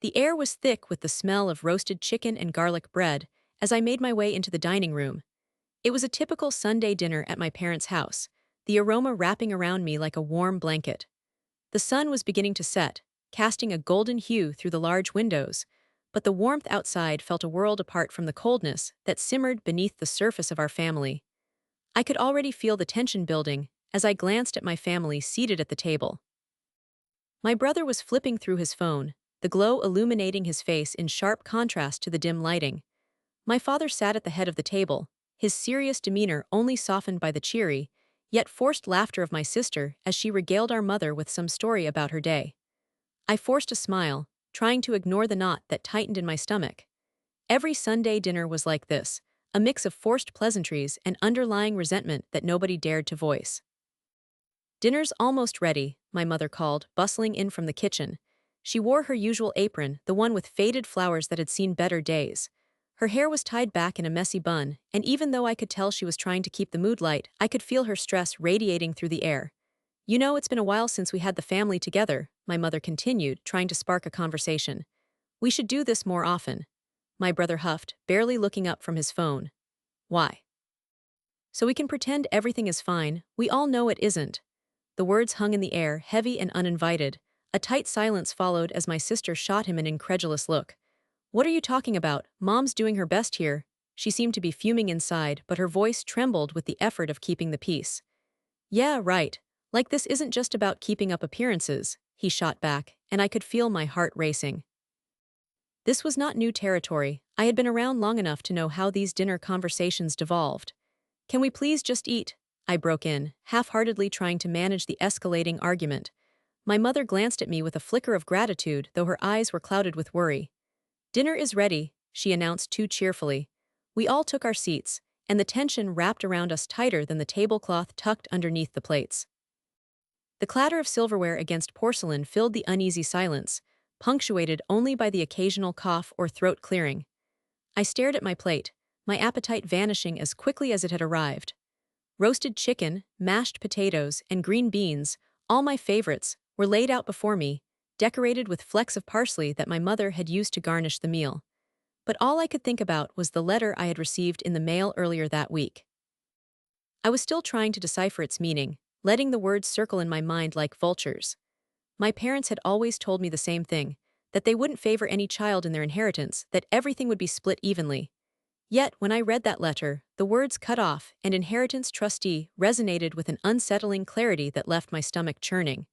The air was thick with the smell of roasted chicken and garlic bread as I made my way into the dining room. It was a typical Sunday dinner at my parents' house, the aroma wrapping around me like a warm blanket. The sun was beginning to set, casting a golden hue through the large windows, but the warmth outside felt a world apart from the coldness that simmered beneath the surface of our family. I could already feel the tension building as I glanced at my family seated at the table. My brother was flipping through his phone, the glow illuminating his face in sharp contrast to the dim lighting. My father sat at the head of the table, his serious demeanor only softened by the cheery, yet forced laughter of my sister as she regaled our mother with some story about her day. I forced a smile, trying to ignore the knot that tightened in my stomach. Every Sunday dinner was like this, a mix of forced pleasantries and underlying resentment that nobody dared to voice. "Dinner's almost ready," my mother called, bustling in from the kitchen. She wore her usual apron, the one with faded flowers that had seen better days. Her hair was tied back in a messy bun, and even though I could tell she was trying to keep the mood light, I could feel her stress radiating through the air. "You know, it's been a while since we had the family together," my mother continued, trying to spark a conversation. "We should do this more often." My brother huffed, barely looking up from his phone. "Why?" "So we can pretend everything is fine. We all know it isn't." The words hung in the air, heavy and uninvited. A tight silence followed as my sister shot him an incredulous look. "What are you talking about? Mom's doing her best here." She seemed to be fuming inside, but her voice trembled with the effort of keeping the peace. "Yeah, right. Like this isn't just about keeping up appearances," he shot back, and I could feel my heart racing. This was not new territory. I had been around long enough to know how these dinner conversations devolved. "Can we please just eat?" I broke in, half-heartedly trying to manage the escalating argument. My mother glanced at me with a flicker of gratitude, though her eyes were clouded with worry. "Dinner is ready," she announced too cheerfully. We all took our seats, and the tension wrapped around us tighter than the tablecloth tucked underneath the plates. The clatter of silverware against porcelain filled the uneasy silence, punctuated only by the occasional cough or throat clearing. I stared at my plate, my appetite vanishing as quickly as it had arrived. Roasted chicken, mashed potatoes, and green beans, all my favorites, were laid out before me, decorated with flecks of parsley that my mother had used to garnish the meal. But all I could think about was the letter I had received in the mail earlier that week. I was still trying to decipher its meaning, letting the words circle in my mind like vultures. My parents had always told me the same thing, that they wouldn't favor any child in their inheritance, that everything would be split evenly. Yet, when I read that letter, the words "cut off" and "inheritance trustee" resonated with an unsettling clarity that left my stomach churning.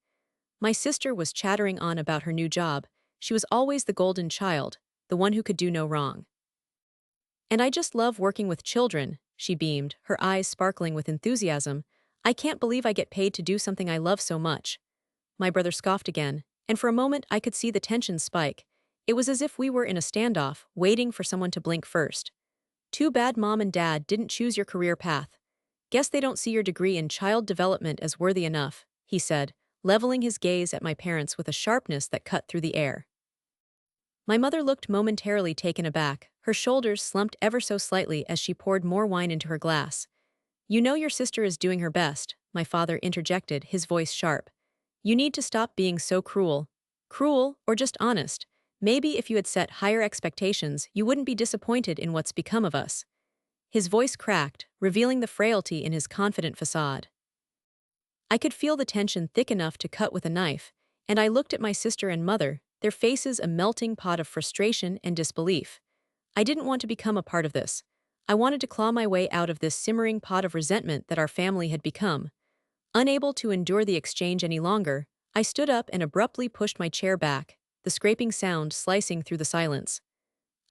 My sister was chattering on about her new job. She was always the golden child, the one who could do no wrong. "And I just love working with children," she beamed, her eyes sparkling with enthusiasm. "I can't believe I get paid to do something I love so much." My brother scoffed again, and for a moment I could see the tension spike. It was as if we were in a standoff, waiting for someone to blink first. "Too bad Mom and Dad didn't choose your career path. Guess they don't see your degree in child development as worthy enough," he said, leveling his gaze at my parents with a sharpness that cut through the air. My mother looked momentarily taken aback, her shoulders slumped ever so slightly as she poured more wine into her glass. "You know your sister is doing her best," my father interjected, his voice sharp. "You need to stop being so cruel." "Cruel, or just honest. Maybe if you had set higher expectations, you wouldn't be disappointed in what's become of us." His voice cracked, revealing the frailty in his confident facade. I could feel the tension thick enough to cut with a knife, and I looked at my sister and mother, their faces a melting pot of frustration and disbelief. I didn't want to become a part of this. I wanted to claw my way out of this simmering pot of resentment that our family had become. Unable to endure the exchange any longer, I stood up and abruptly pushed my chair back, the scraping sound slicing through the silence.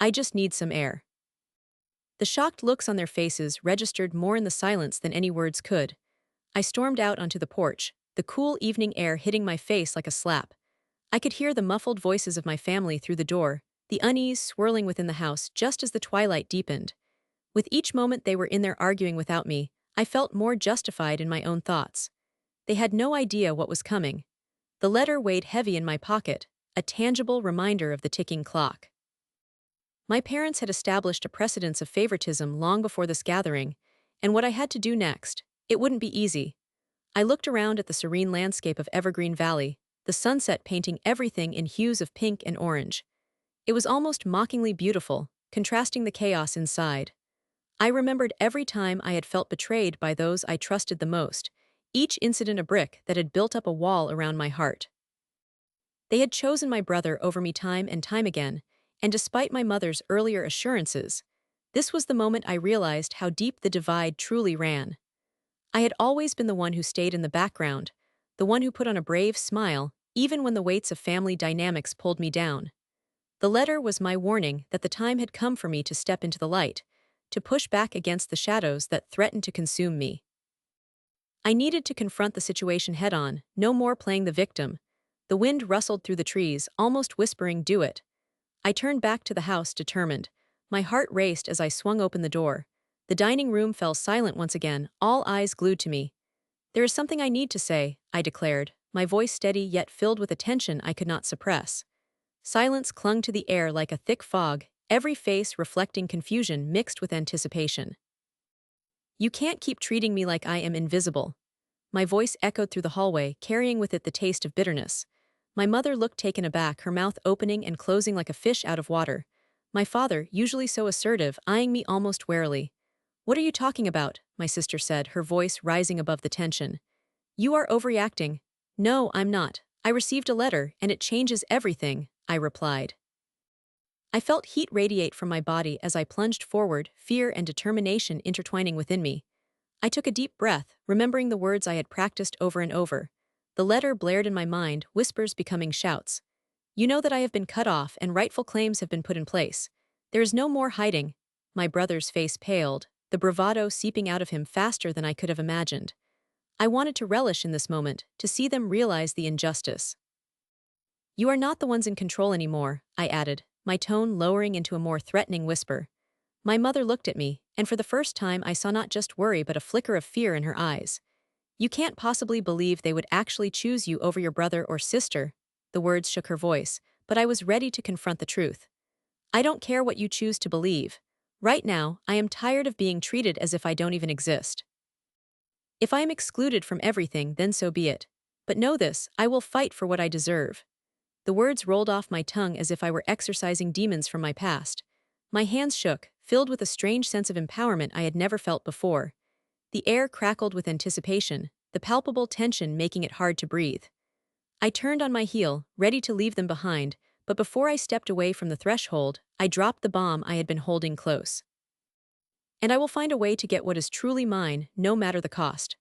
"I just need some air." The shocked looks on their faces registered more in the silence than any words could. I stormed out onto the porch, the cool evening air hitting my face like a slap. I could hear the muffled voices of my family through the door, the unease swirling within the house just as the twilight deepened. With each moment they were in there arguing without me, I felt more justified in my own thoughts. They had no idea what was coming. The letter weighed heavy in my pocket, a tangible reminder of the ticking clock. My parents had established a precedence of favoritism long before this gathering, and what I had to do next, it wouldn't be easy. I looked around at the serene landscape of Evergreen Valley, the sunset painting everything in hues of pink and orange. It was almost mockingly beautiful, contrasting the chaos inside. I remembered every time I had felt betrayed by those I trusted the most, each incident a brick that had built up a wall around my heart. They had chosen my brother over me time and time again, and despite my mother's earlier assurances, this was the moment I realized how deep the divide truly ran. I had always been the one who stayed in the background, the one who put on a brave smile, even when the weights of family dynamics pulled me down. The letter was my warning that the time had come for me to step into the light, to push back against the shadows that threatened to consume me. I needed to confront the situation head-on, no more playing the victim. The wind rustled through the trees, almost whispering, "Do it." I turned back to the house determined. My heart raced as I swung open the door. The dining room fell silent once again, all eyes glued to me. "There is something I need to say," I declared, my voice steady yet filled with a tension I could not suppress. Silence clung to the air like a thick fog, every face reflecting confusion mixed with anticipation. "You can't keep treating me like I am invisible." My voice echoed through the hallway, carrying with it the taste of bitterness. My mother looked taken aback, her mouth opening and closing like a fish out of water. My father, usually so assertive, eyeing me almost warily. "What are you talking about?" my sister said, her voice rising above the tension. "You are overreacting." "No, I'm not. I received a letter, and it changes everything," I replied. I felt heat radiate from my body as I plunged forward, fear and determination intertwining within me. I took a deep breath, remembering the words I had practiced over and over. The letter blared in my mind, whispers becoming shouts. "You know that I have been cut off and rightful claims have been put in place. There is no more hiding." My brother's face paled, the bravado seeping out of him faster than I could have imagined. I wanted to relish in this moment, to see them realize the injustice. "You are not the ones in control anymore," I added, my tone lowering into a more threatening whisper. My mother looked at me, and for the first time I saw not just worry but a flicker of fear in her eyes. "You can't possibly believe they would actually choose you over your brother or sister." The words shook her voice, but I was ready to confront the truth. "I don't care what you choose to believe. Right now, I am tired of being treated as if I don't even exist. If I am excluded from everything, then so be it. But know this, I will fight for what I deserve." The words rolled off my tongue as if I were exorcising demons from my past. My hands shook, filled with a strange sense of empowerment I had never felt before. The air crackled with anticipation, the palpable tension making it hard to breathe. I turned on my heel, ready to leave them behind, but before I stepped away from the threshold, I dropped the bomb I had been holding close. "And I will find a way to get what is truly mine, no matter the cost."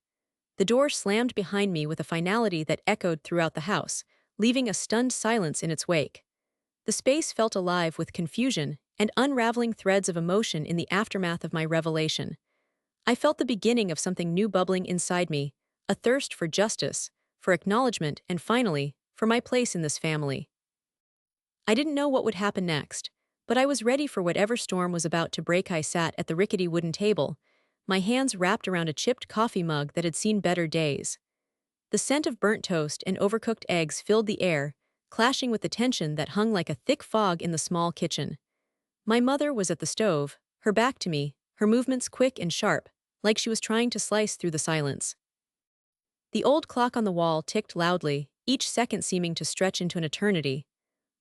The door slammed behind me with a finality that echoed throughout the house, leaving a stunned silence in its wake. The space felt alive with confusion and unraveling threads of emotion in the aftermath of my revelation. I felt the beginning of something new bubbling inside me, a thirst for justice, for acknowledgement, and finally, for my place in this family. I didn't know what would happen next, but I was ready for whatever storm was about to break. I sat at the rickety wooden table, my hands wrapped around a chipped coffee mug that had seen better days. The scent of burnt toast and overcooked eggs filled the air, clashing with the tension that hung like a thick fog in the small kitchen. My mother was at the stove, her back to me, her movements quick and sharp, like she was trying to slice through the silence. The old clock on the wall ticked loudly, each second seeming to stretch into an eternity.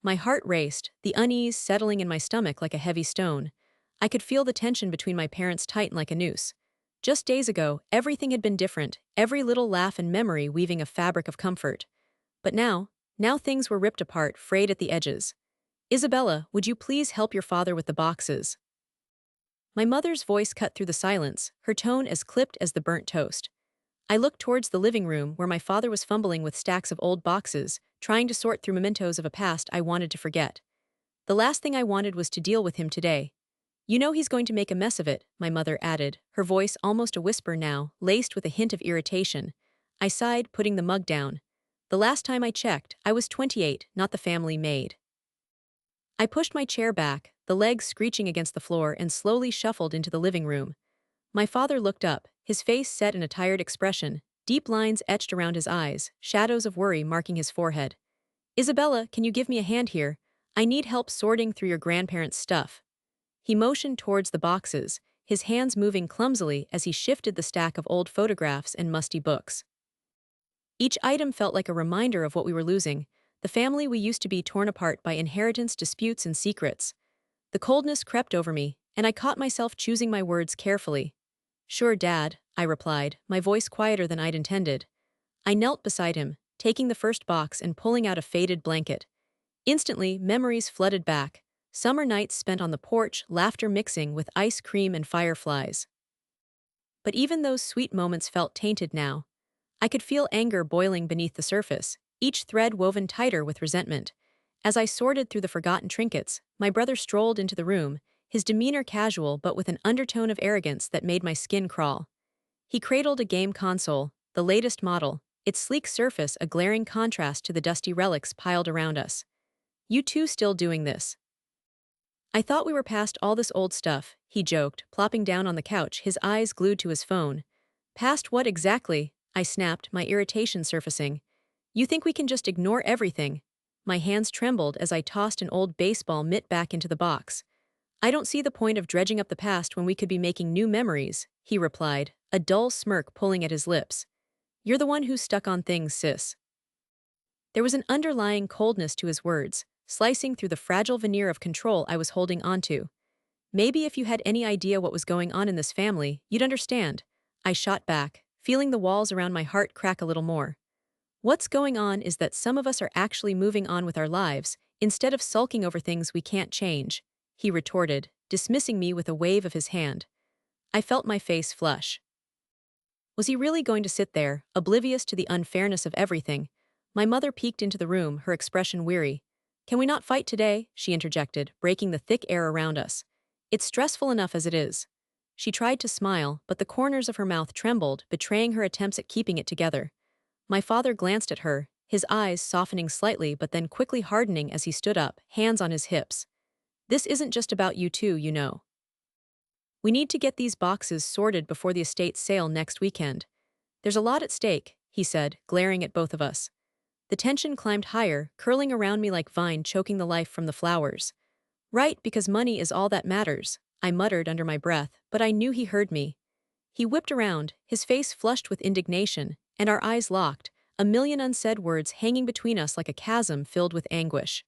My heart raced, the unease settling in my stomach like a heavy stone. I could feel the tension between my parents tighten like a noose. Just days ago, everything had been different, every little laugh and memory weaving a fabric of comfort. But now things were ripped apart, frayed at the edges. "Isabella, would you please help your father with the boxes?" My mother's voice cut through the silence, her tone as clipped as the burnt toast. I looked towards the living room where my father was fumbling with stacks of old boxes, trying to sort through mementos of a past I wanted to forget. The last thing I wanted was to deal with him today. "You know he's going to make a mess of it," my mother added, her voice almost a whisper now, laced with a hint of irritation. I sighed, putting the mug down. The last time I checked, I was 28, not the family maid. I pushed my chair back, the legs screeching against the floor, and slowly shuffled into the living room. My father looked up, his face set in a tired expression, deep lines etched around his eyes, shadows of worry marking his forehead. "Isabella, can you give me a hand here? I need help sorting through your grandparents' stuff." He motioned towards the boxes, his hands moving clumsily as he shifted the stack of old photographs and musty books. Each item felt like a reminder of what we were losing, The family we used to be torn apart by inheritance disputes and secrets. The coldness crept over me, and I caught myself choosing my words carefully. Sure, Dad, I replied, my voice quieter than I'd intended. I knelt beside him, taking the first box and pulling out a faded blanket. Instantly, memories flooded back. Summer nights spent on the porch, laughter mixing with ice cream and fireflies. But even those sweet moments felt tainted now. I could feel anger boiling beneath the surface, each thread woven tighter with resentment. As I sorted through the forgotten trinkets, my brother strolled into the room, his demeanor casual but with an undertone of arrogance that made my skin crawl. He cradled a game console, the latest model, its sleek surface a glaring contrast to the dusty relics piled around us. You two still doing this? I thought we were past all this old stuff, he joked, plopping down on the couch, his eyes glued to his phone. Past what exactly? I snapped, my irritation surfacing. You think we can just ignore everything? My hands trembled as I tossed an old baseball mitt back into the box. I don't see the point of dredging up the past when we could be making new memories, he replied, a dull smirk pulling at his lips. You're the one who's stuck on things, sis. There was an underlying coldness to his words, slicing through the fragile veneer of control I was holding onto. Maybe if you had any idea what was going on in this family, you'd understand. I shot back, feeling the walls around my heart crack a little more. What's going on is that some of us are actually moving on with our lives, instead of sulking over things we can't change, he retorted, dismissing me with a wave of his hand. I felt my face flush. Was he really going to sit there, oblivious to the unfairness of everything? My mother peeked into the room, her expression weary. Can we not fight today? She interjected, breaking the thick air around us. It's stressful enough as it is. She tried to smile, but the corners of her mouth trembled, betraying her attempts at keeping it together. My father glanced at her, his eyes softening slightly but then quickly hardening as he stood up, hands on his hips. This isn't just about you two, you know. We need to get these boxes sorted before the estate sale next weekend. There's a lot at stake, he said, glaring at both of us. The tension climbed higher, curling around me like vine choking the life from the flowers. Right, because money is all that matters, I muttered under my breath, but I knew he heard me. He whipped around, his face flushed with indignation, and our eyes locked, a million unsaid words hanging between us like a chasm filled with anguish.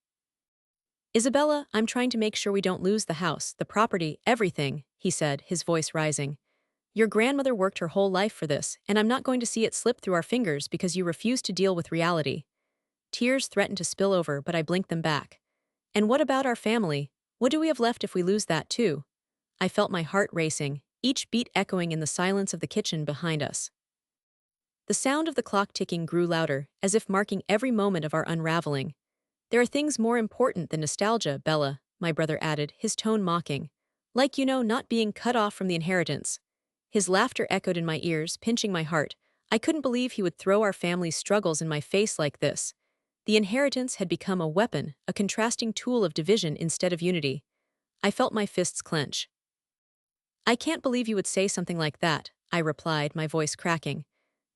Isabella, I'm trying to make sure we don't lose the house, the property, everything, he said, his voice rising. Your grandmother worked her whole life for this, and I'm not going to see it slip through our fingers because you refuse to deal with reality. Tears threatened to spill over, but I blinked them back. And what about our family? What do we have left if we lose that too? I felt my heart racing, each beat echoing in the silence of the kitchen behind us. The sound of the clock ticking grew louder, as if marking every moment of our unraveling. There are things more important than nostalgia, Bella, my brother added, his tone mocking. Like, not being cut off from the inheritance. His laughter echoed in my ears, pinching my heart. I couldn't believe he would throw our family's struggles in my face like this. The inheritance had become a weapon, a contrasting tool of division instead of unity. I felt my fists clench. I can't believe you would say something like that, I replied, my voice cracking.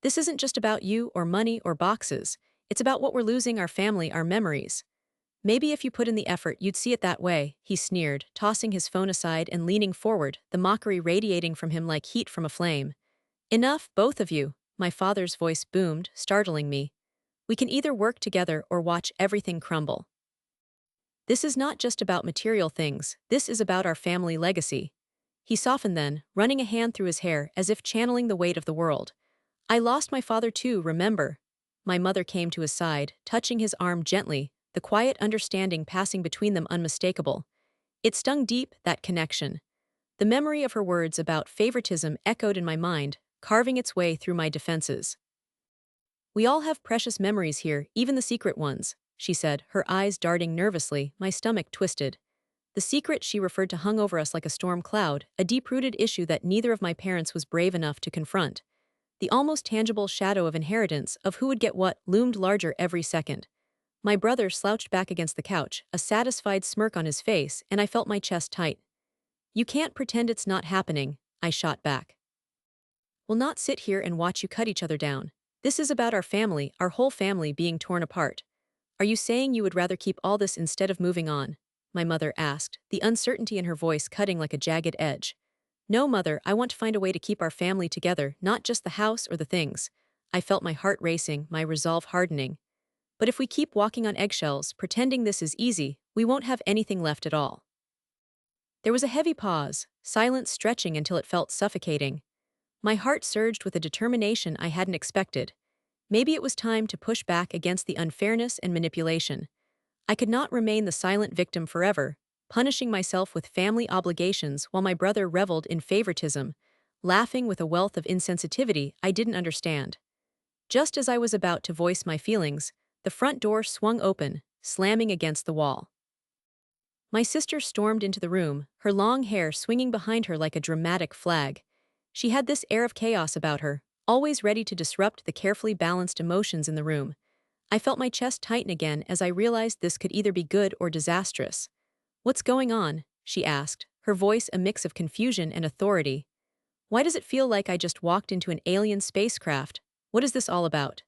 This isn't just about you or money or boxes. It's about what we're losing, our family, our memories. Maybe if you put in the effort, you'd see it that way, he sneered, tossing his phone aside and leaning forward, the mockery radiating from him like heat from a flame. Enough, both of you, my father's voice boomed, startling me. We can either work together or watch everything crumble. This is not just about material things, this is about our family legacy. He softened then, running a hand through his hair as if channeling the weight of the world. I lost my father too, remember? My mother came to his side, touching his arm gently, the quiet understanding passing between them unmistakable. It stung deep, that connection. The memory of her words about favoritism echoed in my mind, carving its way through my defenses. We all have precious memories here, even the secret ones, she said, her eyes darting nervously, my stomach twisted. The secret she referred to hung over us like a storm cloud, a deep-rooted issue that neither of my parents was brave enough to confront. The almost tangible shadow of inheritance, of who would get what, loomed larger every second. My brother slouched back against the couch, a satisfied smirk on his face, and I felt my chest tight. You can't pretend it's not happening, I shot back. We'll not sit here and watch you cut each other down. This is about our family, our whole family being torn apart. Are you saying you would rather keep all this instead of moving on? My mother asked, the uncertainty in her voice cutting like a jagged edge. No, Mother, I want to find a way to keep our family together, not just the house or the things. I felt my heart racing, my resolve hardening. But if we keep walking on eggshells, pretending this is easy, we won't have anything left at all. There was a heavy pause, silence stretching until it felt suffocating. My heart surged with a determination I hadn't expected. Maybe it was time to push back against the unfairness and manipulation. I could not remain the silent victim forever, punishing myself with family obligations while my brother reveled in favoritism, laughing with a wealth of insensitivity I didn't understand. Just as I was about to voice my feelings, the front door swung open, slamming against the wall. My sister stormed into the room, her long hair swinging behind her like a dramatic flag. She had this air of chaos about her, always ready to disrupt the carefully balanced emotions in the room. I felt my chest tighten again as I realized this could either be good or disastrous. "What's going on?" she asked, her voice a mix of confusion and authority. "Why does it feel like I just walked into an alien spacecraft? What is this all about?"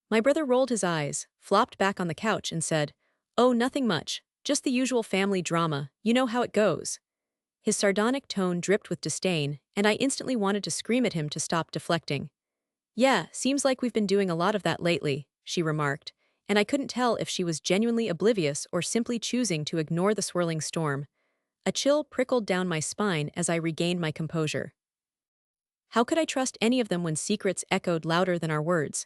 My brother rolled his eyes, flopped back on the couch, and said, "Oh, nothing much, just the usual family drama, you know how it goes." His sardonic tone dripped with disdain, and I instantly wanted to scream at him to stop deflecting. "Yeah, seems like we've been doing a lot of that lately," she remarked, and I couldn't tell if she was genuinely oblivious or simply choosing to ignore the swirling storm. A chill prickled down my spine as I regained my composure. How could I trust any of them when secrets echoed louder than our words?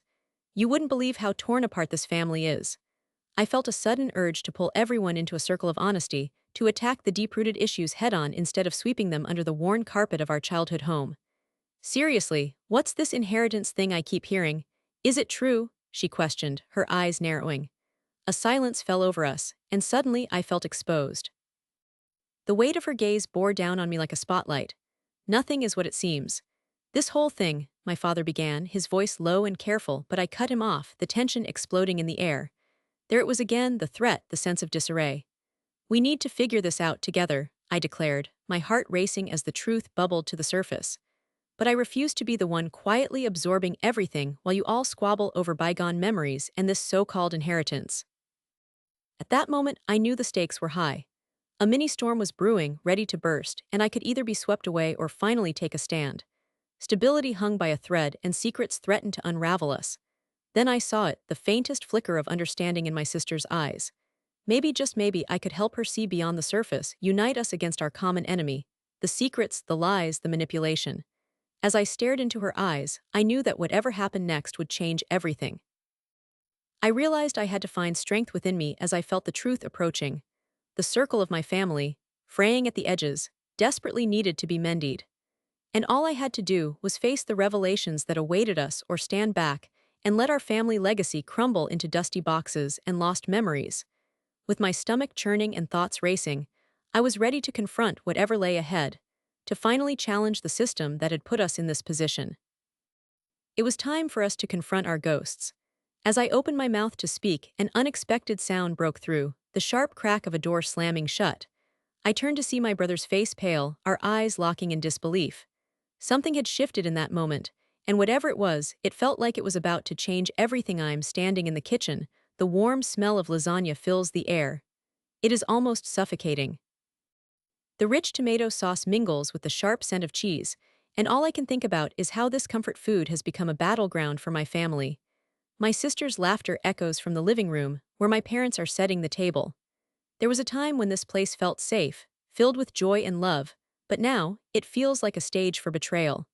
You wouldn't believe how torn apart this family is. I felt a sudden urge to pull everyone into a circle of honesty, to attack the deep-rooted issues head-on instead of sweeping them under the worn carpet of our childhood home. "Seriously, what's this inheritance thing I keep hearing? Is it true?" she questioned, her eyes narrowing. A silence fell over us, and suddenly I felt exposed. The weight of her gaze bore down on me like a spotlight. "Nothing is what it seems. This whole thing," my father began, his voice low and careful, but I cut him off, the tension exploding in the air. There it was again, the threat, the sense of disarray. "We need to figure this out together," I declared, my heart racing as the truth bubbled to the surface. But I refused to be the one quietly absorbing everything while you all squabble over bygone memories and this so-called inheritance. At that moment, I knew the stakes were high. A mini-storm was brewing, ready to burst, and I could either be swept away or finally take a stand. Stability hung by a thread, and secrets threatened to unravel us. Then I saw it, the faintest flicker of understanding in my sister's eyes. Maybe, just maybe, I could help her see beyond the surface, unite us against our common enemy, the secrets, the lies, the manipulation. As I stared into her eyes, I knew that whatever happened next would change everything. I realized I had to find strength within me as I felt the truth approaching. The circle of my family, fraying at the edges, desperately needed to be mended. And all I had to do was face the revelations that awaited us or stand back and let our family legacy crumble into dusty boxes and lost memories. With my stomach churning and thoughts racing, I was ready to confront whatever lay ahead, to finally challenge the system that had put us in this position. It was time for us to confront our ghosts. As I opened my mouth to speak, an unexpected sound broke through, the sharp crack of a door slamming shut. I turned to see my brother's face pale, our eyes locking in disbelief. Something had shifted in that moment, and whatever it was, it felt like it was about to change everything. I'm standing in the kitchen, the warm smell of lasagna fills the air. It is almost suffocating. The rich tomato sauce mingles with the sharp scent of cheese, and all I can think about is how this comfort food has become a battleground for my family. My sister's laughter echoes from the living room, where my parents are setting the table. There was a time when this place felt safe, filled with joy and love, but now, it feels like a stage for betrayal.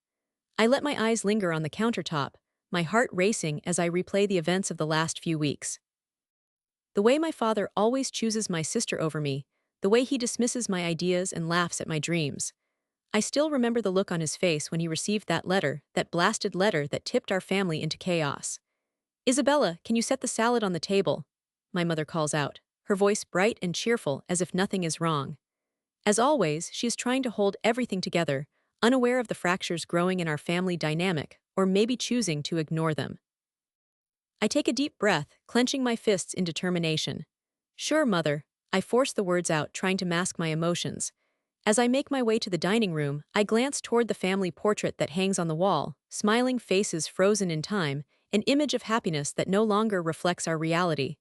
I let my eyes linger on the countertop, my heart racing as I replay the events of the last few weeks. The way my father always chooses my sister over me, the way he dismisses my ideas and laughs at my dreams. I still remember the look on his face when he received that letter, that blasted letter that tipped our family into chaos. "Isabella, can you set the salad on the table?" my mother calls out, her voice bright and cheerful as if nothing is wrong. As always, she is trying to hold everything together, unaware of the fractures growing in our family dynamic, or maybe choosing to ignore them. I take a deep breath, clenching my fists in determination. "Sure, mother," I force the words out, trying to mask my emotions. As I make my way to the dining room, I glance toward the family portrait that hangs on the wall, smiling faces frozen in time, an image of happiness that no longer reflects our reality.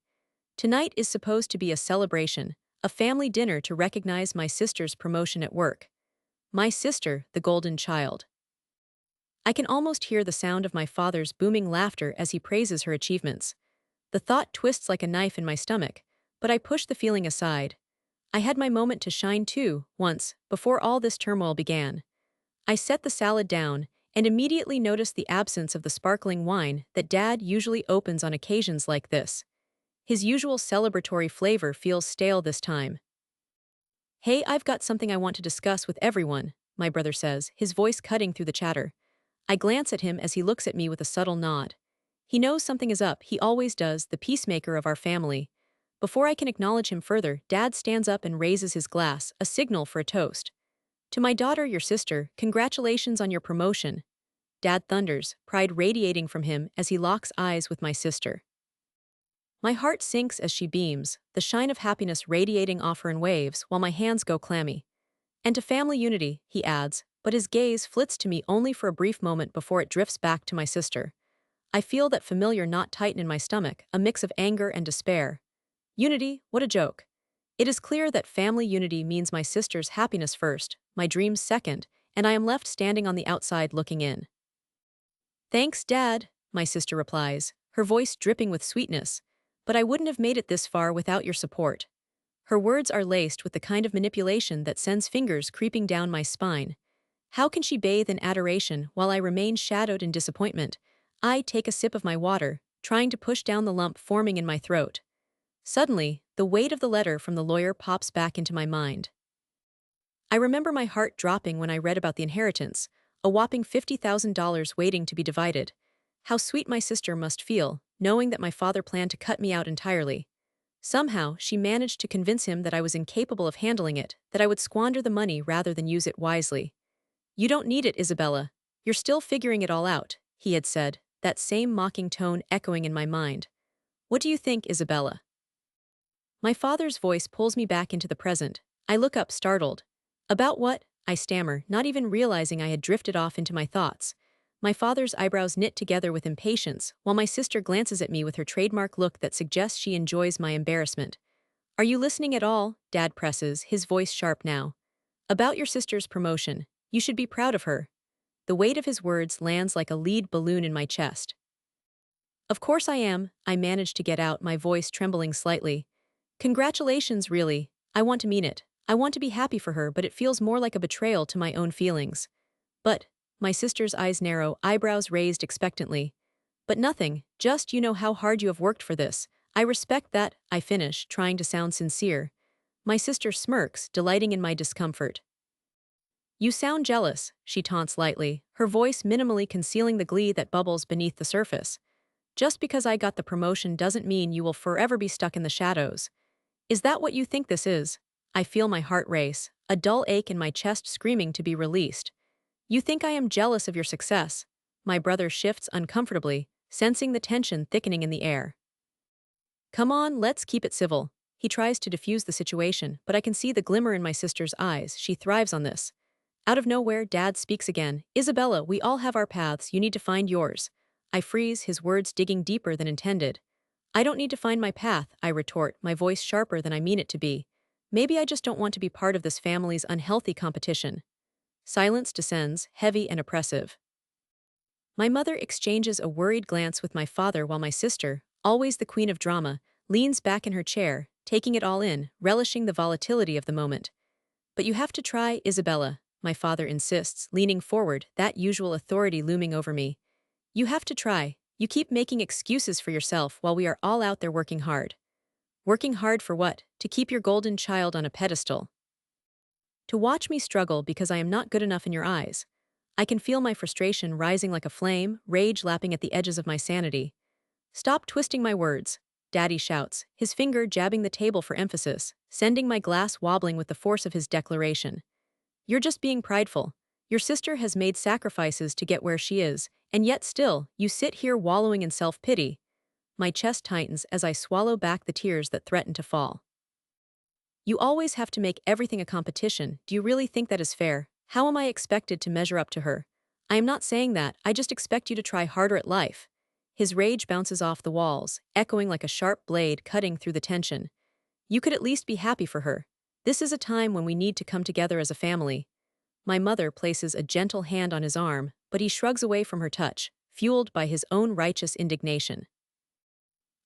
Tonight is supposed to be a celebration, a family dinner to recognize my sister's promotion at work. My sister, the golden child. I can almost hear the sound of my father's booming laughter as he praises her achievements. The thought twists like a knife in my stomach, but I push the feeling aside. I had my moment to shine too, once, before all this turmoil began. I set the salad down and immediately noticed the absence of the sparkling wine that Dad usually opens on occasions like this. His usual celebratory flavor feels stale this time. Hey, I've got something I want to discuss with everyone, my brother says, his voice cutting through the chatter. I glance at him as he looks at me with a subtle nod. He knows something is up, he always does, the peacemaker of our family. Before I can acknowledge him further, Dad stands up and raises his glass, a signal for a toast. To my daughter, your sister, congratulations on your promotion. Dad thunders, pride radiating from him as he locks eyes with my sister. My heart sinks as she beams, the shine of happiness radiating off her in waves while my hands go clammy. And to family unity, he adds, but his gaze flits to me only for a brief moment before it drifts back to my sister. I feel that familiar knot tighten in my stomach, a mix of anger and despair. Unity, what a joke. It is clear that family unity means my sister's happiness first, my dreams second, and I am left standing on the outside looking in. Thanks, Dad, my sister replies, her voice dripping with sweetness, but I wouldn't have made it this far without your support. Her words are laced with the kind of manipulation that sends fingers creeping down my spine. How can she bathe in adoration while I remain shadowed in disappointment? I take a sip of my water, trying to push down the lump forming in my throat. Suddenly, the weight of the letter from the lawyer pops back into my mind. I remember my heart dropping when I read about the inheritance, a whopping $50,000 waiting to be divided. How sweet my sister must feel, knowing that my father planned to cut me out entirely. Somehow, she managed to convince him that I was incapable of handling it, that I would squander the money rather than use it wisely. You don't need it, Isabella. You're still figuring it all out, he had said, that same mocking tone echoing in my mind. What do you think, Isabella? My father's voice pulls me back into the present. I look up startled. About what? I stammer, not even realizing I had drifted off into my thoughts. My father's eyebrows knit together with impatience, while my sister glances at me with her trademark look that suggests she enjoys my embarrassment. Are you listening at all? Dad presses, his voice sharp now. About your sister's promotion. You should be proud of her. The weight of his words lands like a lead balloon in my chest. Of course I am, I manage to get out, my voice trembling slightly. Congratulations, really. I want to mean it. I want to be happy for her, but it feels more like a betrayal to my own feelings. But, my sister's eyes narrow, eyebrows raised expectantly. But nothing, just you know how hard you have worked for this. I respect that, I finish, trying to sound sincere. My sister smirks, delighting in my discomfort. You sound jealous, she taunts lightly, her voice minimally concealing the glee that bubbles beneath the surface. Just because I got the promotion doesn't mean you will forever be stuck in the shadows. Is that what you think this is? I feel my heart race, a dull ache in my chest screaming to be released. You think I am jealous of your success? My brother shifts uncomfortably, sensing the tension thickening in the air. Come on, let's keep it civil. He tries to diffuse the situation, but I can see the glimmer in my sister's eyes. She thrives on this. Out of nowhere, Dad speaks again. Isabella, we all have our paths, you need to find yours. I freeze, his words digging deeper than intended. I don't need to find my path, I retort, my voice sharper than I mean it to be. Maybe I just don't want to be part of this family's unhealthy competition. Silence descends, heavy and oppressive. My mother exchanges a worried glance with my father while my sister, always the queen of drama, leans back in her chair, taking it all in, relishing the volatility of the moment. But you have to try, Isabella, my father insists, leaning forward, that usual authority looming over me. You have to try. You keep making excuses for yourself while we are all out there working hard. Working hard for what? To keep your golden child on a pedestal. To watch me struggle because I am not good enough in your eyes. I can feel my frustration rising like a flame, rage lapping at the edges of my sanity. Stop twisting my words, Daddy shouts, his finger jabbing the table for emphasis, sending my glass wobbling with the force of his declaration. You're just being prideful. Your sister has made sacrifices to get where she is, and yet still, you sit here wallowing in self-pity. My chest tightens as I swallow back the tears that threaten to fall. You always have to make everything a competition. Do you really think that is fair? How am I expected to measure up to her? I am not saying that, I just expect you to try harder at life. His rage bounces off the walls, echoing like a sharp blade cutting through the tension. You could at least be happy for her. This is a time when we need to come together as a family. My mother places a gentle hand on his arm, but he shrugs away from her touch, fueled by his own righteous indignation.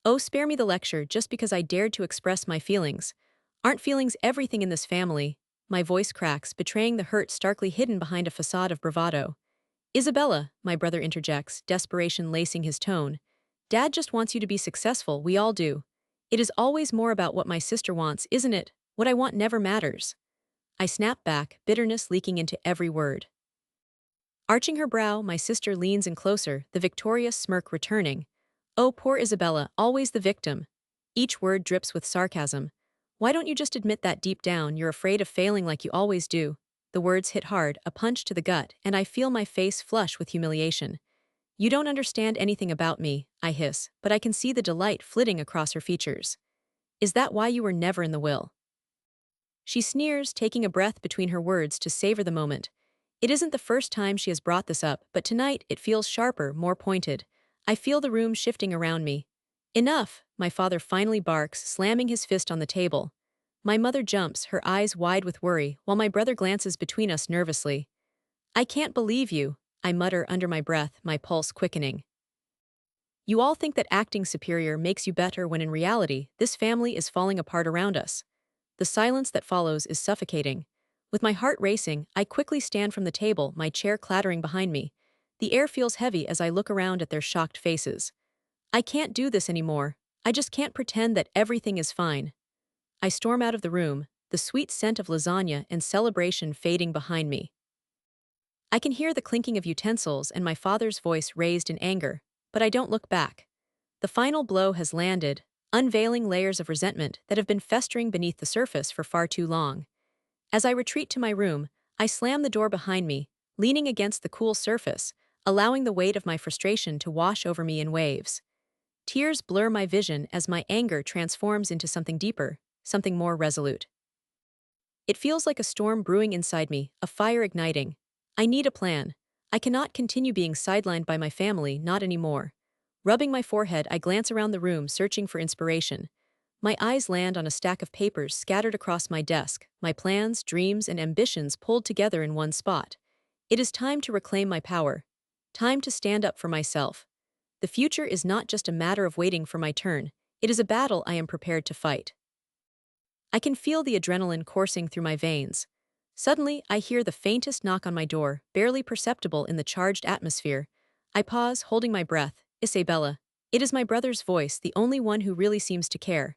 Oh, spare me the lecture just because I dared to express my feelings. Aren't feelings everything in this family? My voice cracks, betraying the hurt starkly hidden behind a facade of bravado. Isabella, my brother interjects, desperation lacing his tone. Dad just wants you to be successful, we all do. It is always more about what my sister wants, isn't it? What I want never matters. I snap back, bitterness leaking into every word. Arching her brow, my sister leans in closer, the victorious smirk returning. Oh, poor Isabella, always the victim. Each word drips with sarcasm. Why don't you just admit that deep down you're afraid of failing like you always do? The words hit hard, a punch to the gut, and I feel my face flush with humiliation. You don't understand anything about me, I hiss, but I can see the delight flitting across her features. Is that why you were never in the will? She sneers, taking a breath between her words to savor the moment. It isn't the first time she has brought this up, but tonight it feels sharper, more pointed. I feel the room shifting around me. Enough, my father finally barks, slamming his fist on the table. My mother jumps, her eyes wide with worry, while my brother glances between us nervously. I can't believe you, I mutter under my breath, my pulse quickening. You all think that acting superior makes you better when in reality, this family is falling apart around us. The silence that follows is suffocating. With my heart racing, I quickly stand from the table, my chair clattering behind me. The air feels heavy as I look around at their shocked faces. I can't do this anymore. I just can't pretend that everything is fine. I storm out of the room, the sweet scent of lasagna and celebration fading behind me. I can hear the clinking of utensils and my father's voice raised in anger, but I don't look back. The final blow has landed, unveiling layers of resentment that have been festering beneath the surface for far too long. As I retreat to my room, I slam the door behind me, leaning against the cool surface, allowing the weight of my frustration to wash over me in waves. Tears blur my vision as my anger transforms into something deeper, something more resolute. It feels like a storm brewing inside me, a fire igniting. I need a plan. I cannot continue being sidelined by my family, not anymore. Rubbing my forehead, I glance around the room, searching for inspiration. My eyes land on a stack of papers scattered across my desk, my plans, dreams, and ambitions pulled together in one spot. It is time to reclaim my power. Time to stand up for myself. The future is not just a matter of waiting for my turn, it is a battle I am prepared to fight. I can feel the adrenaline coursing through my veins. Suddenly, I hear the faintest knock on my door, barely perceptible in the charged atmosphere. I pause, holding my breath. Isabella. It is my brother's voice, the only one who really seems to care.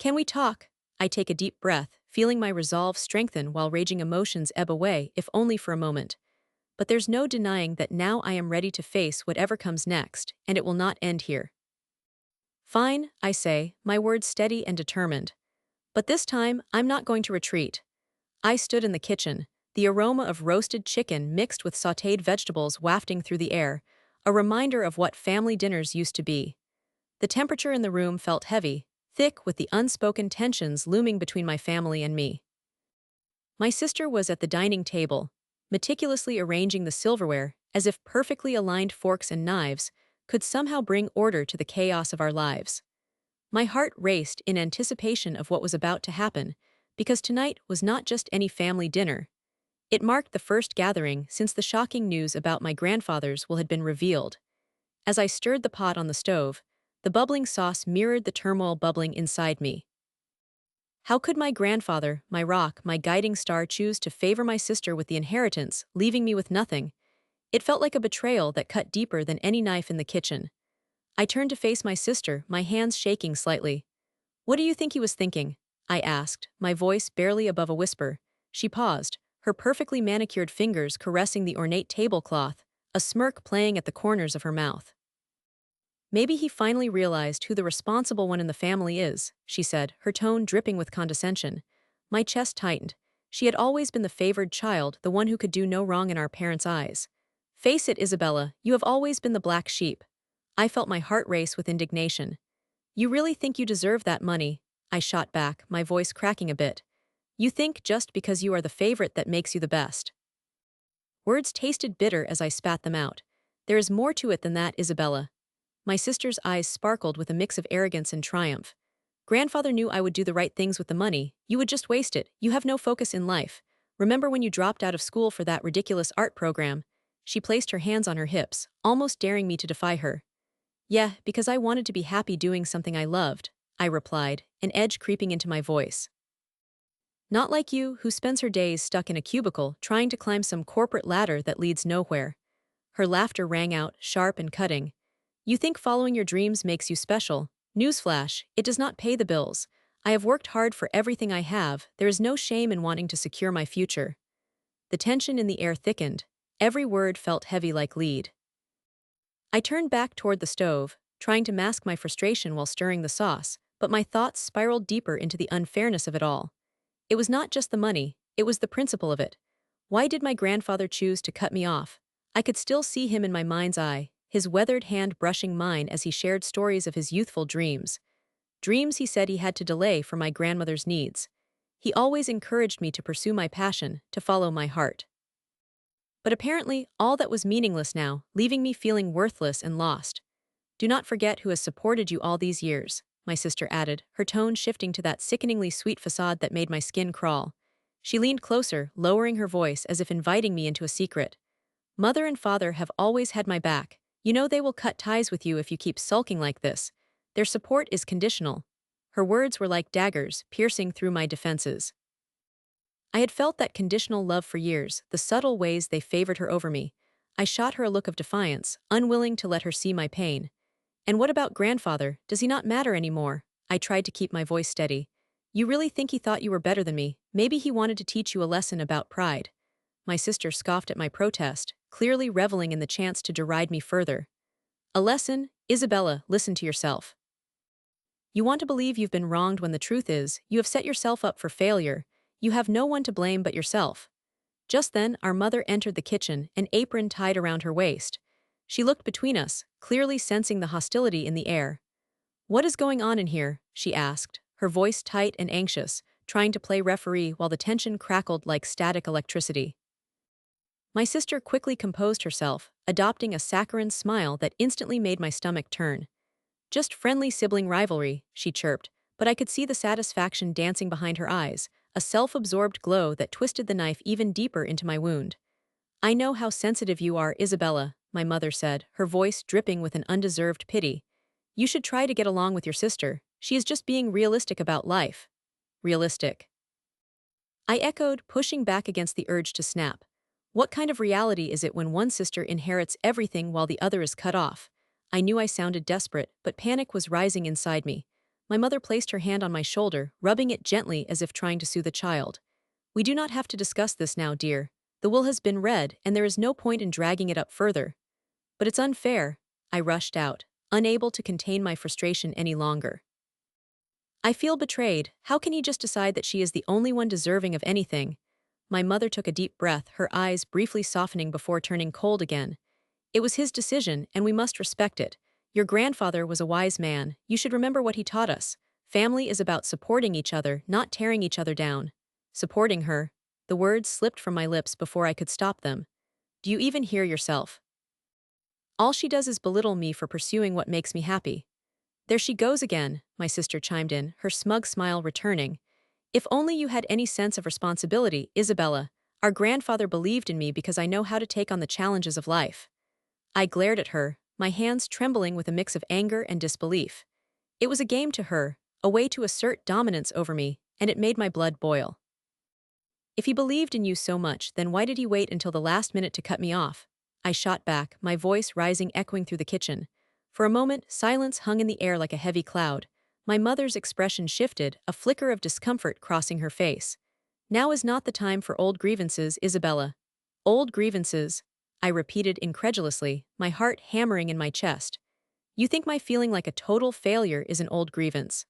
Can we talk? I take a deep breath, feeling my resolve strengthen while raging emotions ebb away, if only for a moment. But there's no denying that now I am ready to face whatever comes next, and it will not end here. Fine, I say, my words steady and determined. But this time, I'm not going to retreat. I stood in the kitchen, the aroma of roasted chicken mixed with sautéed vegetables wafting through the air, a reminder of what family dinners used to be. The temperature in the room felt heavy, thick with the unspoken tensions looming between my family and me. My sister was at the dining table, meticulously arranging the silverware as if perfectly aligned forks and knives could somehow bring order to the chaos of our lives. My heart raced in anticipation of what was about to happen, because tonight was not just any family dinner. It marked the first gathering since the shocking news about my grandfather's will had been revealed. As I stirred the pot on the stove, the bubbling sauce mirrored the turmoil bubbling inside me. How could my grandfather, my rock, my guiding star, choose to favor my sister with the inheritance, leaving me with nothing? It felt like a betrayal that cut deeper than any knife in the kitchen. I turned to face my sister, my hands shaking slightly. What do you think he was thinking? I asked, my voice barely above a whisper. She paused, her perfectly manicured fingers caressing the ornate tablecloth, a smirk playing at the corners of her mouth. Maybe he finally realized who the responsible one in the family is, she said, her tone dripping with condescension. My chest tightened. She had always been the favored child, the one who could do no wrong in our parents' eyes. Face it, Isabella, you have always been the black sheep. I felt my heart race with indignation. You really think you deserve that money? I shot back, my voice cracking a bit. You think just because you are the favorite that makes you the best. Words tasted bitter as I spat them out. There is more to it than that, Isabella. My sister's eyes sparkled with a mix of arrogance and triumph. Grandfather knew I would do the right things with the money. You would just waste it. You have no focus in life. Remember when you dropped out of school for that ridiculous art program? She placed her hands on her hips, almost daring me to defy her. Yeah, because I wanted to be happy doing something I loved, I replied, an edge creeping into my voice. Not like you, who spends her days stuck in a cubicle trying to climb some corporate ladder that leads nowhere. Her laughter rang out, sharp and cutting. You think following your dreams makes you special. Newsflash, it does not pay the bills. I have worked hard for everything I have, there is no shame in wanting to secure my future. The tension in the air thickened. Every word felt heavy like lead. I turned back toward the stove, trying to mask my frustration while stirring the sauce, but my thoughts spiraled deeper into the unfairness of it all. It was not just the money, it was the principle of it. Why did my grandfather choose to cut me off? I could still see him in my mind's eye, his weathered hand brushing mine as he shared stories of his youthful dreams. Dreams he said he had to delay for my grandmother's needs. He always encouraged me to pursue my passion, to follow my heart. But apparently, all that was meaningless now, leaving me feeling worthless and lost. Do not forget who has supported you all these years, my sister added, her tone shifting to that sickeningly sweet facade that made my skin crawl. She leaned closer, lowering her voice as if inviting me into a secret. Mother and father have always had my back. You know they will cut ties with you if you keep sulking like this. Their support is conditional. Her words were like daggers, piercing through my defenses. I had felt that conditional love for years, the subtle ways they favored her over me. I shot her a look of defiance, unwilling to let her see my pain. And what about grandfather? Does he not matter anymore? I tried to keep my voice steady. You really think he thought you were better than me? Maybe he wanted to teach you a lesson about pride. My sister scoffed at my protest, clearly reveling in the chance to deride me further. A lesson? Isabella, listen to yourself. You want to believe you've been wronged when the truth is, you have set yourself up for failure. You have no one to blame but yourself. Just then, our mother entered the kitchen, an apron tied around her waist. She looked between us, clearly sensing the hostility in the air. What is going on in here? She asked, her voice tight and anxious, trying to play referee while the tension crackled like static electricity. My sister quickly composed herself, adopting a saccharine smile that instantly made my stomach turn. Just friendly sibling rivalry, she chirped, but I could see the satisfaction dancing behind her eyes, a self-absorbed glow that twisted the knife even deeper into my wound. I know how sensitive you are, Isabella, my mother said, her voice dripping with an undeserved pity. You should try to get along with your sister. She is just being realistic about life. Realistic. I echoed, pushing back against the urge to snap. What kind of reality is it when one sister inherits everything while the other is cut off? I knew I sounded desperate, but panic was rising inside me. My mother placed her hand on my shoulder, rubbing it gently as if trying to soothe the child. We do not have to discuss this now, dear. The will has been read, and there is no point in dragging it up further. But it's unfair. I rushed out, unable to contain my frustration any longer. I feel betrayed. How can he just decide that she is the only one deserving of anything? My mother took a deep breath, her eyes briefly softening before turning cold again. It was his decision, and we must respect it. Your grandfather was a wise man. You should remember what he taught us. Family is about supporting each other, not tearing each other down. Supporting her. The words slipped from my lips before I could stop them. Do you even hear yourself? All she does is belittle me for pursuing what makes me happy. There she goes again, my sister chimed in, her smug smile returning. If only you had any sense of responsibility, Isabella. Our grandfather believed in me because I know how to take on the challenges of life. I glared at her, my hands trembling with a mix of anger and disbelief. It was a game to her, a way to assert dominance over me, and it made my blood boil. If he believed in you so much, then why did he wait until the last minute to cut me off? I shot back, my voice rising echoing through the kitchen. For a moment, silence hung in the air like a heavy cloud. My mother's expression shifted, a flicker of discomfort crossing her face. Now is not the time for old grievances, Isabella. Old grievances, I repeated incredulously, my heart hammering in my chest. You think my feeling like a total failure is an old grievance?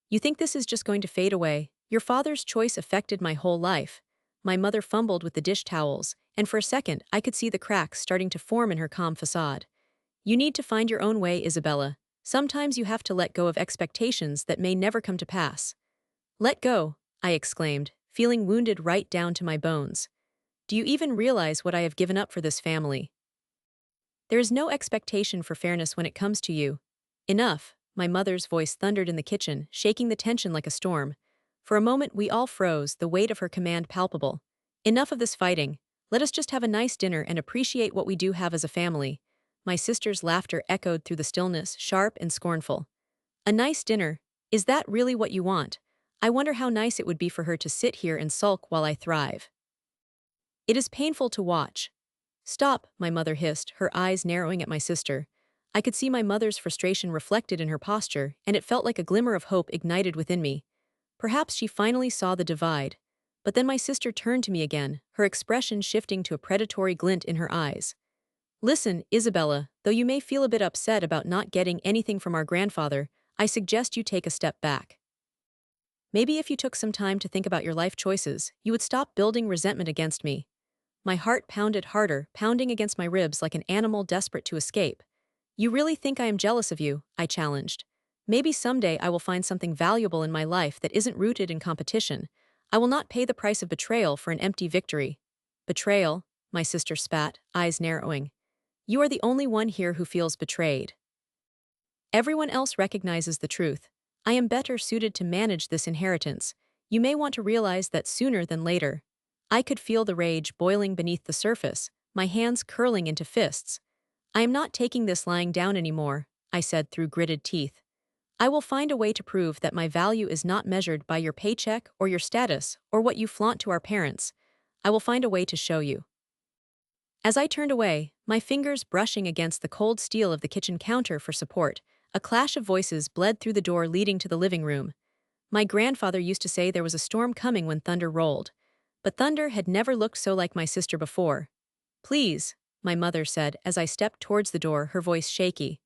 You think this is just going to fade away? Your father's choice affected my whole life. My mother fumbled with the dish towels, and for a second I could see the cracks starting to form in her calm facade. You need to find your own way, Isabella. Sometimes you have to let go of expectations that may never come to pass. Let go, I exclaimed, feeling wounded right down to my bones. Do you even realize what I have given up for this family? There is no expectation for fairness when it comes to you. Enough, my mother's voice thundered in the kitchen, shaking the tension like a storm. For a moment we all froze, the weight of her command palpable. Enough of this fighting. Let us just have a nice dinner and appreciate what we do have as a family. My sister's laughter echoed through the stillness, sharp and scornful. A nice dinner? Is that really what you want? I wonder how nice it would be for her to sit here and sulk while I thrive. It is painful to watch. Stop, my mother hissed, her eyes narrowing at my sister. I could see my mother's frustration reflected in her posture, and it felt like a glimmer of hope ignited within me. Perhaps she finally saw the divide. But then my sister turned to me again, her expression shifting to a predatory glint in her eyes. Listen, Isabella, though you may feel a bit upset about not getting anything from our grandfather, I suggest you take a step back. Maybe if you took some time to think about your life choices, you would stop building resentment against me. My heart pounded harder, pounding against my ribs like an animal desperate to escape. You really think I am jealous of you? I challenged. Maybe someday I will find something valuable in my life that isn't rooted in competition. I will not pay the price of betrayal for an empty victory. Betrayal? My sister spat, eyes narrowing. You are the only one here who feels betrayed. Everyone else recognizes the truth. I am better suited to manage this inheritance. You may want to realize that sooner than later. I could feel the rage boiling beneath the surface, my hands curling into fists. I am not taking this lying down anymore, I said through gritted teeth. I will find a way to prove that my value is not measured by your paycheck or your status or what you flaunt to our parents. I will find a way to show you. As I turned away, my fingers brushing against the cold steel of the kitchen counter for support, a clash of voices bled through the door leading to the living room. My grandfather used to say there was a storm coming when thunder rolled. But thunder had never looked so like my sister before. Please, my mother said as I stepped towards the door, her voice shaky.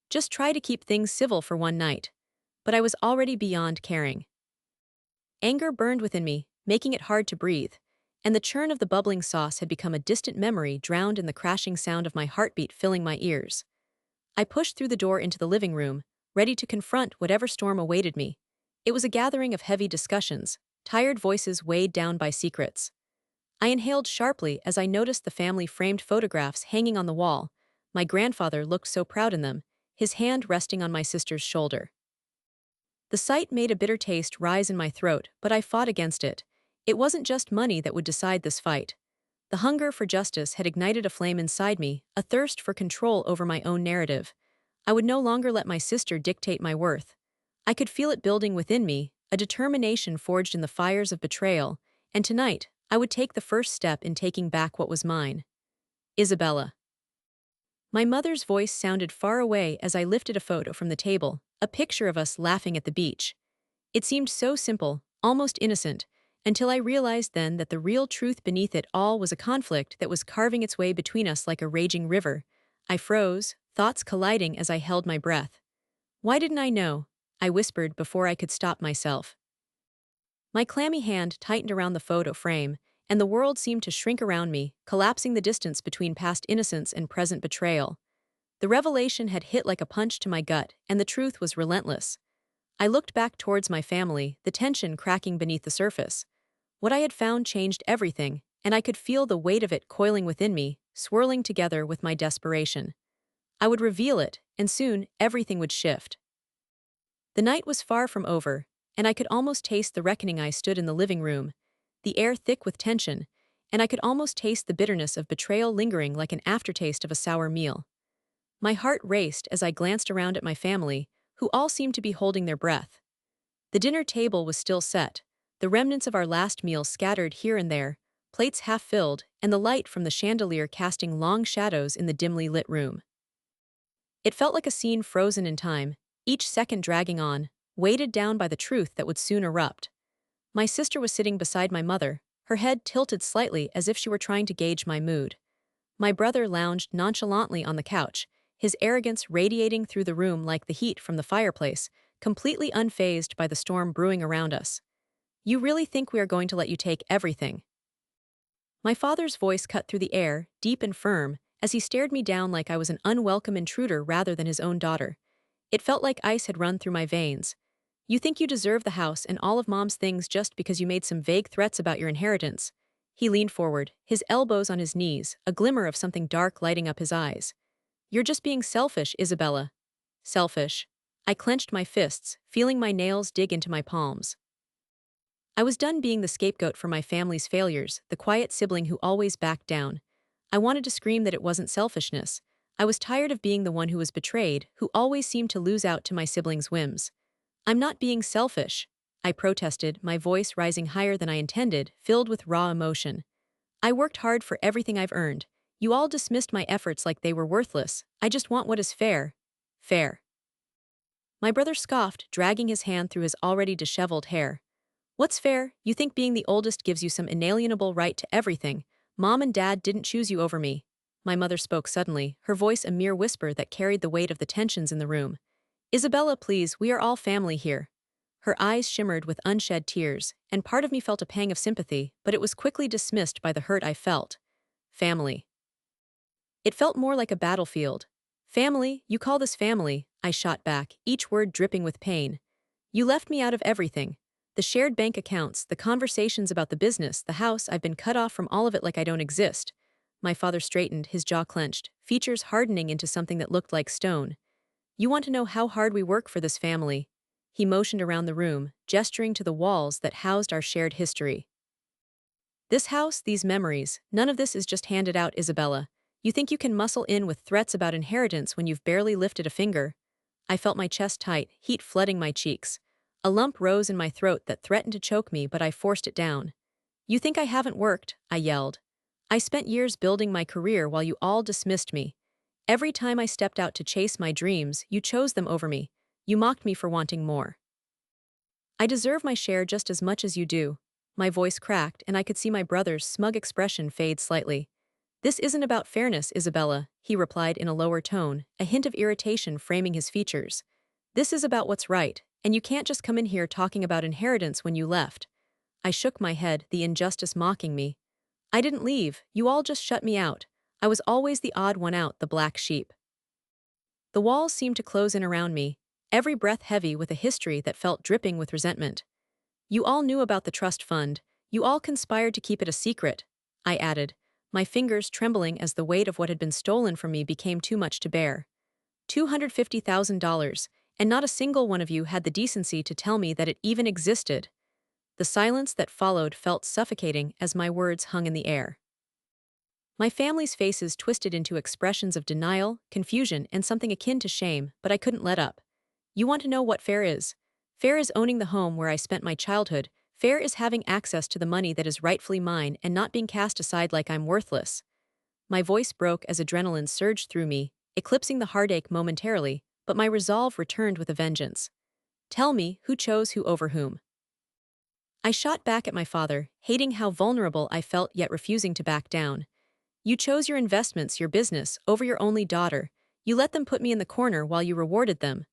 Just try to keep things civil for one night. But I was already beyond caring. Anger burned within me, making it hard to breathe, and the churn of the bubbling sauce had become a distant memory drowned in the crashing sound of my heartbeat filling my ears. I pushed through the door into the living room, ready to confront whatever storm awaited me. It was a gathering of heavy discussions, tired voices weighed down by secrets. I inhaled sharply as I noticed the family-framed photographs hanging on the wall. My grandfather looked so proud in them, his hand resting on my sister's shoulder. The sight made a bitter taste rise in my throat, but I fought against it. It wasn't just money that would decide this fight. The hunger for justice had ignited a flame inside me, a thirst for control over my own narrative. I would no longer let my sister dictate my worth. I could feel it building within me, a determination forged in the fires of betrayal, and tonight, I would take the first step in taking back what was mine. Isabella. My mother's voice sounded far away as I lifted a photo from the table, a picture of us laughing at the beach. It seemed so simple, almost innocent, until I realized then that the real truth beneath it all was a conflict that was carving its way between us like a raging river. I froze, thoughts colliding as I held my breath. Why didn't I know? I whispered before I could stop myself. My clammy hand tightened around the photo frame, and the world seemed to shrink around me, collapsing the distance between past innocence and present betrayal. The revelation had hit like a punch to my gut, and the truth was relentless. I looked back towards my family, the tension cracking beneath the surface. What I had found changed everything, and I could feel the weight of it coiling within me, swirling together with my desperation. I would reveal it, and soon everything would shift. The night was far from over, and I could almost taste the reckoning. I stood in the living room, the air thick with tension, and I could almost taste the bitterness of betrayal lingering like an aftertaste of a sour meal. My heart raced as I glanced around at my family, who all seemed to be holding their breath. The dinner table was still set, the remnants of our last meal scattered here and there, plates half filled, and the light from the chandelier casting long shadows in the dimly lit room. It felt like a scene frozen in time, each second dragging on, weighted down by the truth that would soon erupt. My sister was sitting beside my mother, her head tilted slightly as if she were trying to gauge my mood. My brother lounged nonchalantly on the couch, his arrogance radiating through the room like the heat from the fireplace, completely unfazed by the storm brewing around us. You really think we are going to let you take everything? My father's voice cut through the air, deep and firm, as he stared me down like I was an unwelcome intruder rather than his own daughter. It felt like ice had run through my veins. You think you deserve the house and all of Mom's things just because you made some vague threats about your inheritance. He leaned forward, his elbows on his knees, a glimmer of something dark lighting up his eyes. You're just being selfish, Isabella. Selfish. I clenched my fists, feeling my nails dig into my palms. I was done being the scapegoat for my family's failures, the quiet sibling who always backed down. I wanted to scream that it wasn't selfishness. I was tired of being the one who was betrayed, who always seemed to lose out to my siblings' whims. I'm not being selfish, I protested, my voice rising higher than I intended, filled with raw emotion. I worked hard for everything I've earned. You all dismissed my efforts like they were worthless. I just want what is fair. Fair. My brother scoffed, dragging his hand through his already disheveled hair. What's fair? You think being the oldest gives you some inalienable right to everything. Mom and Dad didn't choose you over me. My mother spoke suddenly, her voice a mere whisper that carried the weight of the tensions in the room. Isabella, please, we are all family here. Her eyes shimmered with unshed tears, and part of me felt a pang of sympathy, but it was quickly dismissed by the hurt I felt. Family. It felt more like a battlefield. Family, you call this family, I shot back, each word dripping with pain. You left me out of everything. The shared bank accounts, the conversations about the business, the house, I've been cut off from all of it like I don't exist. My father straightened, his jaw clenched, features hardening into something that looked like stone. You want to know how hard we work for this family? He motioned around the room, gesturing to the walls that housed our shared history. This house, these memories, none of this is just handed out, Isabella. You think you can muscle in with threats about inheritance when you've barely lifted a finger? I felt my chest tight, heat flooding my cheeks. A lump rose in my throat that threatened to choke me, but I forced it down. You think I haven't worked? I yelled. I spent years building my career while you all dismissed me. Every time I stepped out to chase my dreams, you chose them over me. You mocked me for wanting more. I deserve my share just as much as you do. My voice cracked, and I could see my brother's smug expression fade slightly. This isn't about fairness, Isabella, he replied in a lower tone, a hint of irritation framing his features. This is about what's right, and you can't just come in here talking about inheritance when you left. I shook my head, the injustice mocking me. I didn't leave, you all just shut me out. I was always the odd one out, the black sheep. The walls seemed to close in around me, every breath heavy with a history that felt dripping with resentment. You all knew about the trust fund. You all conspired to keep it a secret, I added, my fingers trembling as the weight of what had been stolen from me became too much to bear. $250,000, and not a single one of you had the decency to tell me that it even existed. The silence that followed felt suffocating as my words hung in the air. My family's faces twisted into expressions of denial, confusion, and something akin to shame, but I couldn't let up. You want to know what fair is? Fair is owning the home where I spent my childhood. Fair is having access to the money that is rightfully mine and not being cast aside like I'm worthless. My voice broke as adrenaline surged through me, eclipsing the heartache momentarily, but my resolve returned with a vengeance. Tell me, who chose who over whom? I shot back at my father, hating how vulnerable I felt yet refusing to back down. You chose your investments, your business, over your only daughter. You let them put me in the corner while you rewarded them.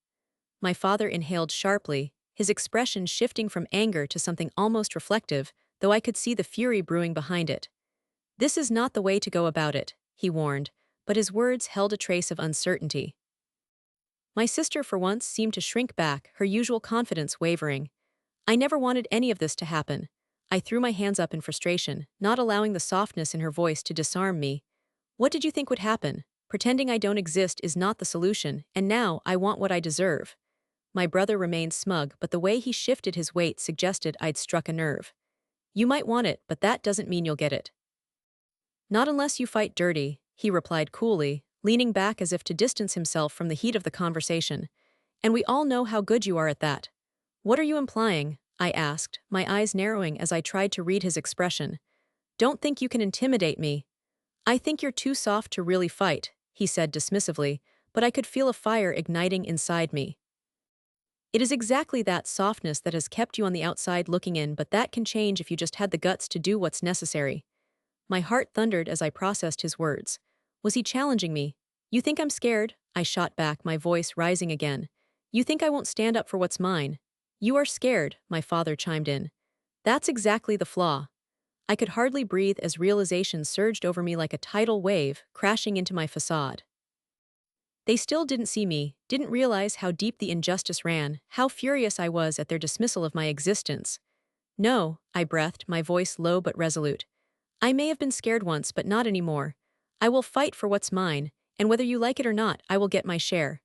My father inhaled sharply, his expression shifting from anger to something almost reflective, though I could see the fury brewing behind it. This is not the way to go about it, he warned, but his words held a trace of uncertainty. My sister for once seemed to shrink back, her usual confidence wavering. I never wanted any of this to happen. I threw my hands up in frustration, not allowing the softness in her voice to disarm me. What did you think would happen? Pretending I don't exist is not the solution, and now I want what I deserve. My brother remained smug, but the way he shifted his weight suggested I'd struck a nerve. You might want it, but that doesn't mean you'll get it. Not unless you fight dirty, he replied coolly, leaning back as if to distance himself from the heat of the conversation. And we all know how good you are at that. What are you implying? I asked, my eyes narrowing as I tried to read his expression. Don't think you can intimidate me. I think you're too soft to really fight, he said dismissively, but I could feel a fire igniting inside me. It is exactly that softness that has kept you on the outside looking in, but that can change if you just had the guts to do what's necessary. My heart thundered as I processed his words. Was he challenging me? You think I'm scared? I shot back, my voice rising again. You think I won't stand up for what's mine? You are scared, my father chimed in. That's exactly the flaw. I could hardly breathe as realization surged over me like a tidal wave, crashing into my facade. They still didn't see me, didn't realize how deep the injustice ran, how furious I was at their dismissal of my existence. No, I breathed, my voice low but resolute. I may have been scared once, but not anymore. I will fight for what's mine, and whether you like it or not, I will get my share.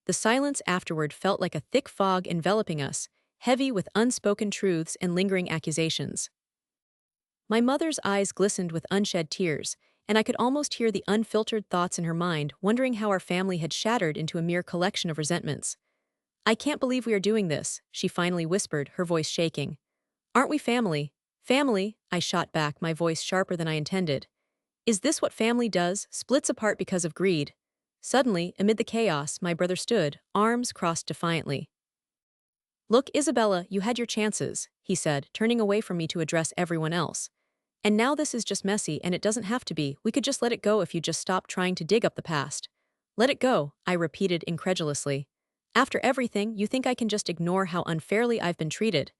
The silence afterward felt like a thick fog enveloping us, heavy with unspoken truths and lingering accusations. My mother's eyes glistened with unshed tears, and I could almost hear the unfiltered thoughts in her mind, wondering how our family had shattered into a mere collection of resentments. "I can't believe we are doing this," she finally whispered, her voice shaking. "Aren't we family?" "Family," I shot back, my voice sharper than I intended. "Is this what family does, splits apart because of greed?" Suddenly, amid the chaos, my brother stood, arms crossed defiantly. "Look, Isabella, you had your chances," he said, turning away from me to address everyone else. "And now this is just messy, and it doesn't have to be. We could just let it go if you just stop trying to dig up the past." "Let it go," I repeated incredulously. "After everything, you think I can just ignore how unfairly I've been treated?"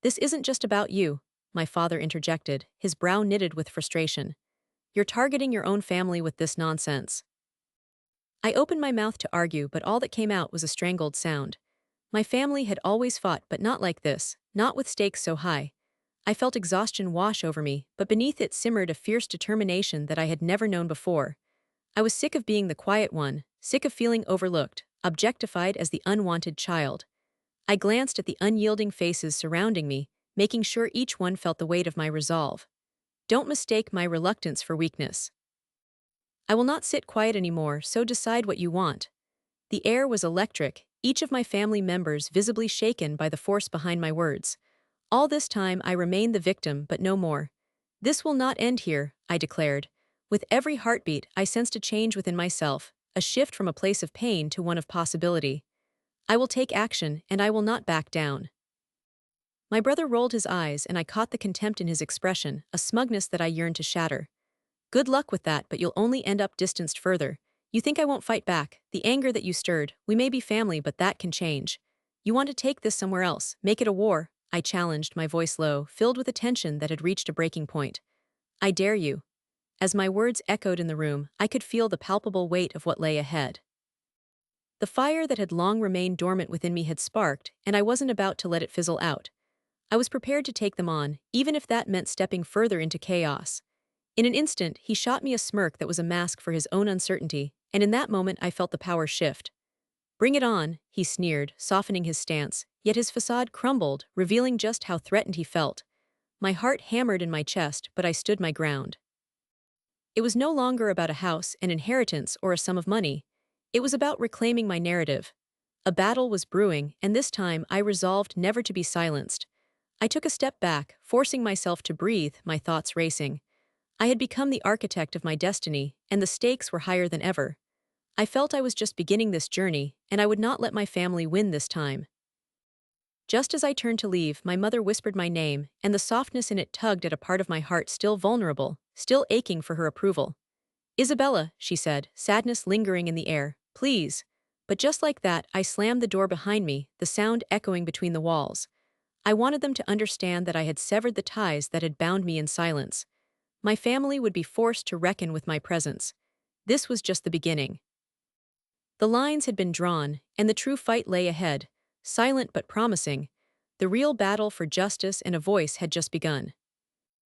"This isn't just about you," my father interjected, his brow knitted with frustration. "You're targeting your own family with this nonsense." I opened my mouth to argue, but all that came out was a strangled sound. My family had always fought, but not like this, not with stakes so high. I felt exhaustion wash over me, but beneath it simmered a fierce determination that I had never known before. I was sick of being the quiet one, sick of feeling overlooked, objectified as the unwanted child. I glanced at the unyielding faces surrounding me, making sure each one felt the weight of my resolve. Don't mistake my reluctance for weakness. I will not sit quiet anymore, so decide what you want. The air was electric, each of my family members visibly shaken by the force behind my words. All this time I remained the victim, but no more. "This will not end here," I declared. With every heartbeat, I sensed a change within myself, a shift from a place of pain to one of possibility. "I will take action, and I will not back down." My brother rolled his eyes, and I caught the contempt in his expression, a smugness that I yearned to shatter. "Good luck with that, but you'll only end up distanced further. You think I won't fight back? The anger that you stirred, we may be family, but that can change. You want to take this somewhere else, make it a war?" I challenged, my voice low, filled with a tension that had reached a breaking point. "I dare you." As my words echoed in the room, I could feel the palpable weight of what lay ahead. The fire that had long remained dormant within me had sparked, and I wasn't about to let it fizzle out. I was prepared to take them on, even if that meant stepping further into chaos. In an instant, he shot me a smirk that was a mask for his own uncertainty, and in that moment I felt the power shift. "Bring it on," he sneered, softening his stance, yet his facade crumbled, revealing just how threatened he felt. My heart hammered in my chest, but I stood my ground. It was no longer about a house, an inheritance, or a sum of money. It was about reclaiming my narrative. A battle was brewing, and this time I resolved never to be silenced. I took a step back, forcing myself to breathe, my thoughts racing. I had become the architect of my destiny, and the stakes were higher than ever. I felt I was just beginning this journey, and I would not let my family win this time. Just as I turned to leave, my mother whispered my name, and the softness in it tugged at a part of my heart still vulnerable, still aching for her approval. "Isabella," she said, sadness lingering in the air, "please." But just like that, I slammed the door behind me, the sound echoing between the walls. I wanted them to understand that I had severed the ties that had bound me in silence. My family would be forced to reckon with my presence. This was just the beginning. The lines had been drawn, and the true fight lay ahead, silent but promising. The real battle for justice and a voice had just begun.